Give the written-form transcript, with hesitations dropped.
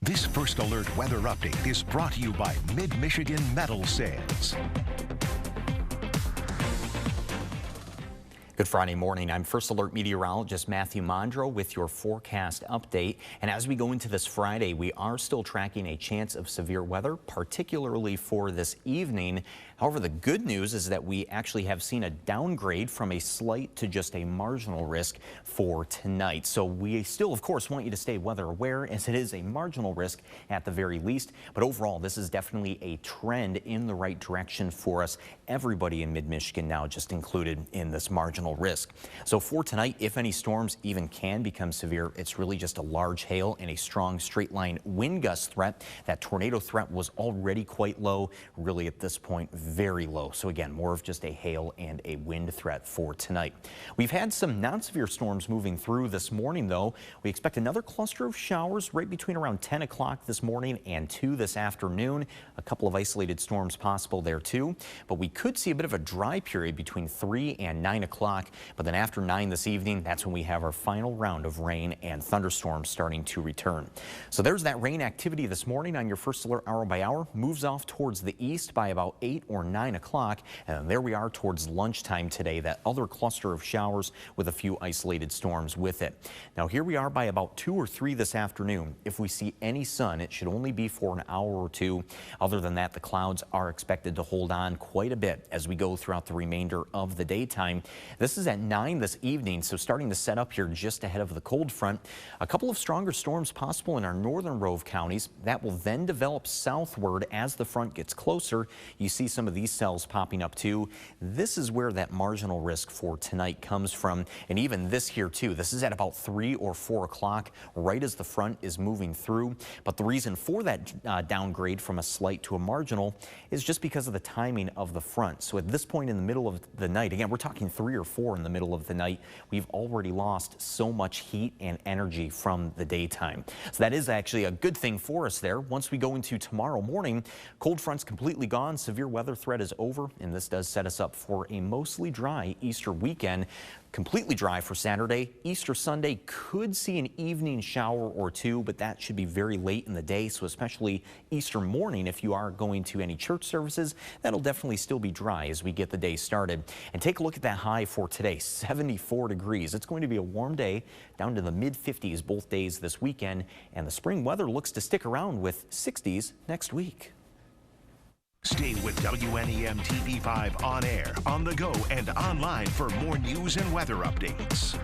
This First Alert weather update is brought to you by Mid-Michigan Metal Sales. Good Friday morning. I'm First Alert Meteorologist Mathieu Mondro with your forecast update. And as we go into this Friday, we are still tracking a chance of severe weather, particularly for this evening. However, the good news is that we actually have seen a downgrade from a slight to just a marginal risk for tonight. So we still, of course, want you to stay weather aware, as it is a marginal risk at the very least. But overall, this is definitely a trend in the right direction for us. Everybody in mid-Michigan now just included in this marginal risk. So for tonight, if any storms even can become severe, it's really just a large hail and a strong straight line wind gust threat. That tornado threat was already quite low, really at this point very low. So again, more of just a hail and a wind threat for tonight. We've had some non-severe storms moving through this morning though. We expect another cluster of showers right between around 10 o'clock this morning and 2 this afternoon. A couple of isolated storms possible there too, but we could see a bit of a dry period between 3 and 9 o'clock. But then after 9 this evening, that's when we have our final round of rain and thunderstorms starting to return. So there's that rain activity this morning on your First Alert hour by hour. Moves off towards the east by about 8 or 9 o'clock. And there we are towards lunchtime today, that other cluster of showers with a few isolated storms with it. Now here we are by about 2 or 3 this afternoon. If we see any sun, it should only be for an hour or two. Other than that, the clouds are expected to hold on quite a bit as we go throughout the remainder of the daytime. This is at 9 this evening, so starting to set up here just ahead of the cold front. A couple of stronger storms possible in our northern Rove counties. That will then develop southward as the front gets closer. You see some of these cells popping up too. This is where that marginal risk for tonight comes from, and even this here too. This is at about 3 or 4 o'clock, right as the front is moving through. But the reason for that downgrade from a slight to a marginal is just because of the timing of the front. So at this point in the middle of the night, again, we're talking 3 or 4 in the middle of the night, we've already lost so much heat and energy from the daytime. So that is actually a good thing for us there. Once we go into tomorrow morning, cold front's completely gone, severe weather threat is over, and this does set us up for a mostly dry Easter weekend. Completely dry for Saturday. Easter Sunday could see an evening shower or two, but that should be very late in the day. So especially Easter morning, if you are going to any church services, that'll definitely still be dry as we get the day started. And take a look at that high for today, 74 degrees. It's going to be a warm day, down to the mid-50s both days this weekend. And the spring weather looks to stick around with 60s next week. Stay with WNEM TV5 on air, on the go, and online for more news and weather updates.